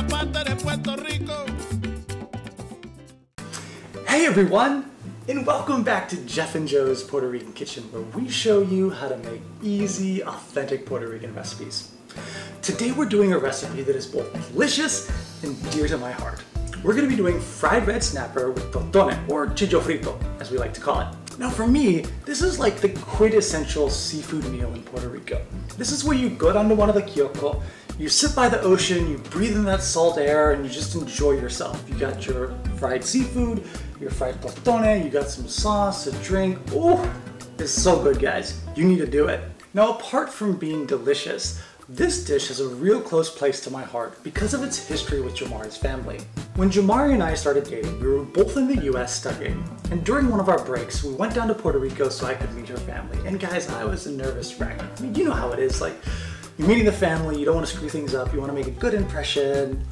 esta parte de Puerto Rico. Hey everyone, and welcome back to Jeff and Joe's Puerto Rican Kitchen, where we show you how to make easy, authentic Puerto Rican recipes. Today we're doing a recipe that is both delicious and dear to my heart. We're going to be doing fried red snapper with Tostones, or Chillo Frito, as we like to call it. Now for me, this is like the quintessential seafood meal in Puerto Rico. This is where you go down to one of the kioscos, you sit by the ocean, you breathe in that salt air, and you just enjoy yourself. You got your fried seafood, your fried tostones, you got some sauce, a drink. Ooh, it's so good, guys. You need to do it. Now, apart from being delicious, this dish has a real close place to my heart because of its history with Jamari's family. When Jamari and I started dating, we were both in the US studying, and during one of our breaks, we went down to Puerto Rico so I could meet her family. And guys, I was a nervous wreck. I mean, you know how it is, like, you're meeting the family, you don't want to screw things up, you want to make a good impression,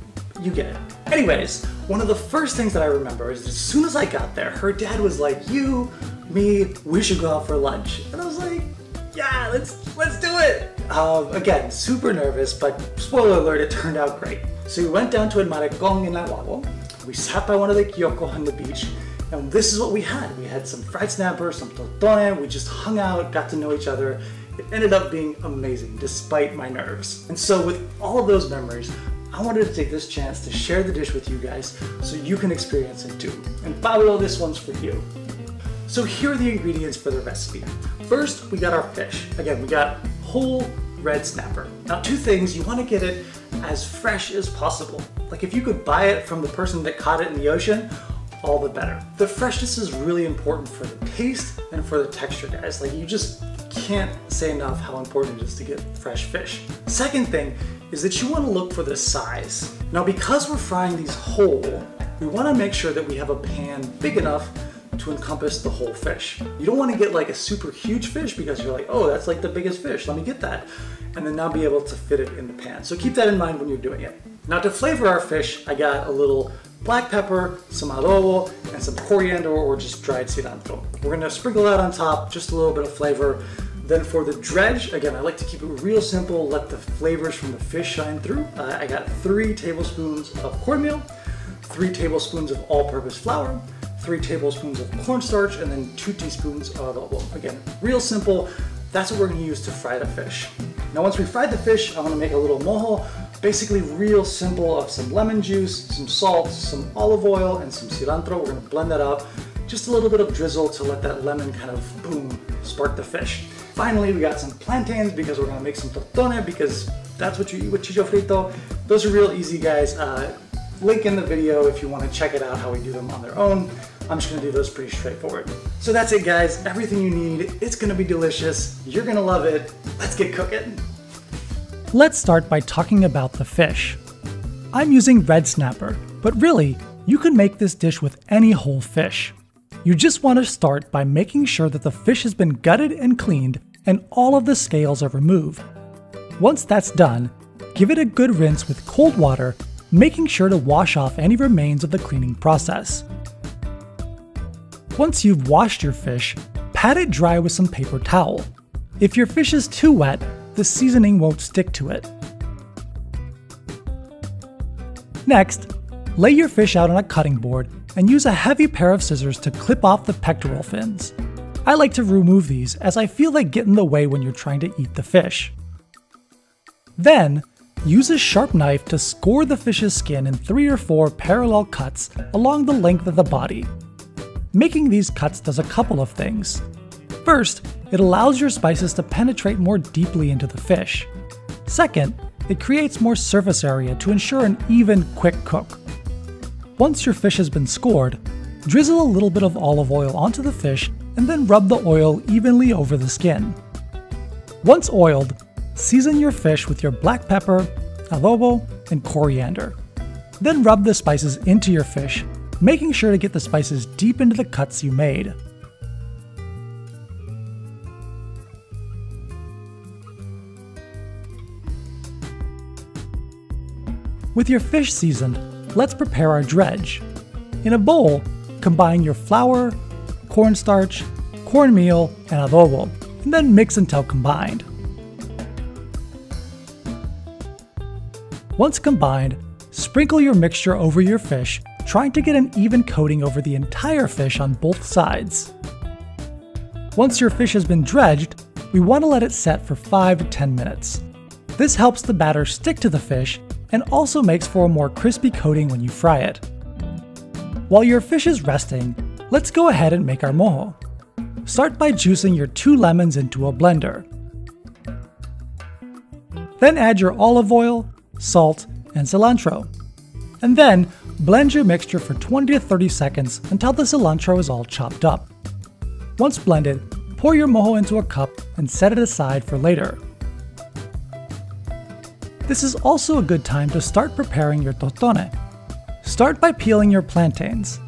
you get it. Anyways, one of the first things that I remember is as soon as I got there, her dad was like, you, me, we should go out for lunch. And I was like, yeah, let's do it. Again, super nervous, but spoiler alert, it turned out great. So we went down to El Malecón in Adobo. We sat by one of the kioscos on the beach, and this is what we had. We had some fried snapper, some tostones, we just hung out, got to know each other. It ended up being amazing, despite my nerves. And so with all of those memories, I wanted to take this chance to share the dish with you guys so you can experience it too. And Pablo, this one's for you. So here are the ingredients for the recipe. First, we got our fish. Again, we got whole red snapper. Now, two things, you want to get it as fresh as possible. Like if you could buy it from the person that caught it in the ocean, all the better. The freshness is really important for the taste and for the texture, guys. Like you just can't say enough how important it is to get fresh fish. Second thing is that you want to look for the size. Now, because we're frying these whole, we want to make sure that we have a pan big enough to encompass the whole fish. You don't want to get like a super huge fish because you're like, oh, that's like the biggest fish, let me get that. And then not be able to fit it in the pan. So keep that in mind when you're doing it. Now to flavor our fish, I got a little black pepper, some adobo, and some coriander or just dried cilantro. We're gonna sprinkle that on top, just a little bit of flavor. Then for the dredge, again, I like to keep it real simple, let the flavors from the fish shine through. I got 3 tablespoons of cornmeal, 3 tablespoons of all-purpose flour, 3 tablespoons of cornstarch, and then 2 teaspoons of adobo. Again, real simple. That's what we're gonna use to fry the fish. Now, once we fried the fish, I wanna make a little mojo, basically real simple, of some lemon juice, some salt, some olive oil, and some cilantro. We're gonna blend that up. Just a little bit of drizzle to let that lemon kind of, boom, spark the fish. Finally, we got some plantains because we're gonna make some tostones because that's what you eat with Chillo Frito. Those are real easy, guys. Link in the video if you wanna check it out how we do them on their own. I'm just gonna do those pretty straightforward. So that's it, guys. Everything you need. It's gonna be delicious. You're gonna love it. Let's get cooking. Let's start by talking about the fish. I'm using red snapper, but really, you can make this dish with any whole fish. You just want to start by making sure that the fish has been gutted and cleaned and all of the scales are removed. Once that's done, give it a good rinse with cold water, making sure to wash off any remains of the cleaning process. Once you've washed your fish, pat it dry with some paper towel. If your fish is too wet, the seasoning won't stick to it. Next, lay your fish out on a cutting board and use a heavy pair of scissors to clip off the pectoral fins. I like to remove these as I feel they get in the way when you're trying to eat the fish. Then, use a sharp knife to score the fish's skin in 3 or 4 parallel cuts along the length of the body. Making these cuts does a couple of things. First, it allows your spices to penetrate more deeply into the fish. Second, it creates more surface area to ensure an even, quick cook. Once your fish has been scored, drizzle a little bit of olive oil onto the fish and then rub the oil evenly over the skin. Once oiled, season your fish with your black pepper, adobo, and coriander. Then rub the spices into your fish, making sure to get the spices deep into the cuts you made. With your fish seasoned, let's prepare our dredge. In a bowl, combine your flour, cornstarch, cornmeal, and adobo, and then mix until combined. Once combined, Sprinkle your mixture over your fish, trying to get an even coating over the entire fish on both sides. Once your fish has been dredged, we want to let it set for 5 to 10 minutes. This helps the batter stick to the fish and also makes for a more crispy coating when you fry it. While your fish is resting, let's go ahead and make our mojo. Start by juicing your 2 lemons into a blender. Then add your olive oil, salt, and cilantro. And then blend your mixture for 20 to 30 seconds until the cilantro is all chopped up. Once blended, pour your mojo into a cup and set it aside for later. This is also a good time to start preparing your tostone. Start by peeling your plantains.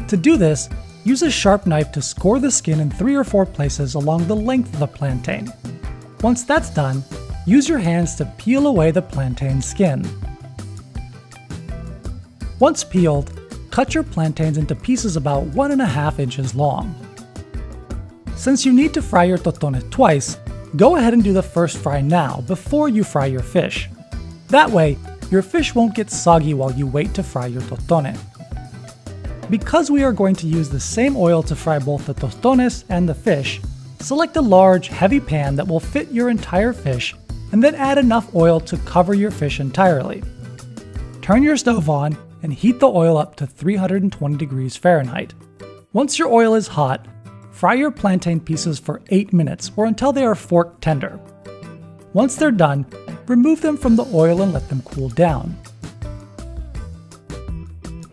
To do this, use a sharp knife to score the skin in 3 or 4 places along the length of the plantain. Once that's done, use your hands to peel away the plantain skin. Once peeled, cut your plantains into pieces about 1.5 inches long. Since you need to fry your tostones twice, go ahead and do the first fry now before you fry your fish. That way, your fish won't get soggy while you wait to fry your tostone. Because we are going to use the same oil to fry both the tostones and the fish, select a large, heavy pan that will fit your entire fish and then add enough oil to cover your fish entirely. Turn your stove on and heat the oil up to 320 degrees Fahrenheit. Once your oil is hot, fry your plantain pieces for 8 minutes or until they are fork tender. Once they're done, remove them from the oil and let them cool down.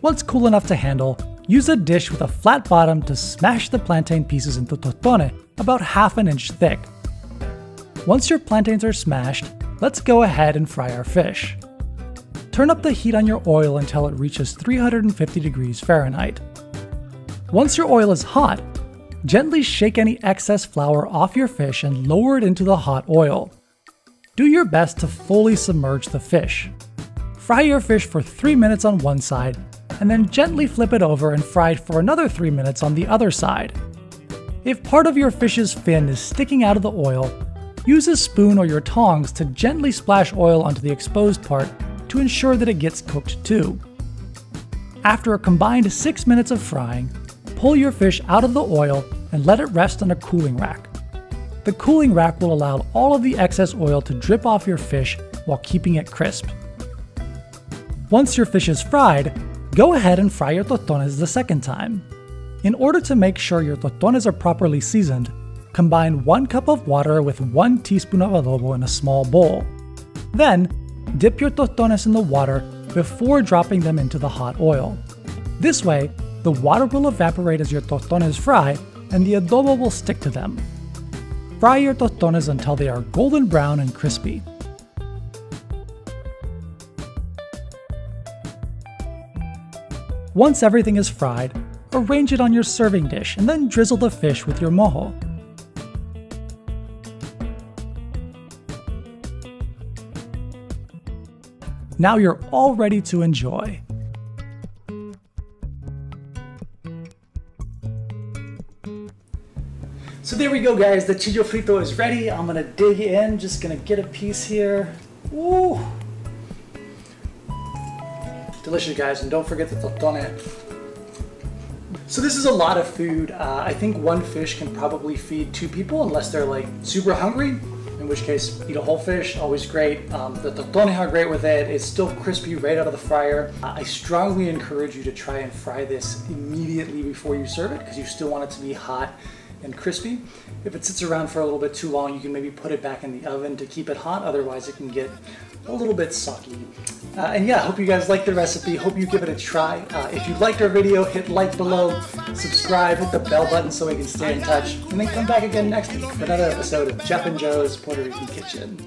Once cool enough to handle, use a dish with a flat bottom to smash the plantain pieces into tostone about 1/2 inch thick. Once your plantains are smashed, let's go ahead and fry our fish. Turn up the heat on your oil until it reaches 350 degrees Fahrenheit. Once your oil is hot, gently shake any excess flour off your fish and lower it into the hot oil. Do your best to fully submerge the fish. Fry your fish for 3 minutes on one side, and then gently flip it over and fry it for another 3 minutes on the other side. If part of your fish's fin is sticking out of the oil, use a spoon or your tongs to gently splash oil onto the exposed part to ensure that it gets cooked too. After a combined 6 minutes of frying, pull your fish out of the oil and let it rest on a cooling rack. The cooling rack will allow all of the excess oil to drip off your fish while keeping it crisp. Once your fish is fried, go ahead and fry your tostones the second time. In order to make sure your tostones are properly seasoned, combine 1 cup of water with 1 teaspoon of adobo in a small bowl. Then, dip your tostones in the water before dropping them into the hot oil. This way, the water will evaporate as your tostones fry and the adobo will stick to them. Fry your tostones until they are golden brown and crispy. Once everything is fried, arrange it on your serving dish and then drizzle the fish with your mojo. Now you're all ready to enjoy. So there we go, guys. The Chillo Frito is ready. I'm gonna dig in, just gonna get a piece here. Woo! Delicious, guys, and don't forget the tostone. So this is a lot of food. I think 1 fish can probably feed 2 people unless they're like super hungry, in which case eat a whole fish, always great. The tostones are great with it. It's still crispy right out of the fryer. I strongly encourage you to try and fry this immediately before you serve it because you still want it to be hot and crispy. If it sits around for a little bit too long, you can maybe put it back in the oven to keep it hot, otherwise it can get a little bit soggy. And yeah, hope you guys like the recipe, hope you give it a try. If you liked our video, hit like below, subscribe, hit the bell button so we can stay in touch, and then come back again next week for another episode of Jeff and Joe's Puerto Rican Kitchen.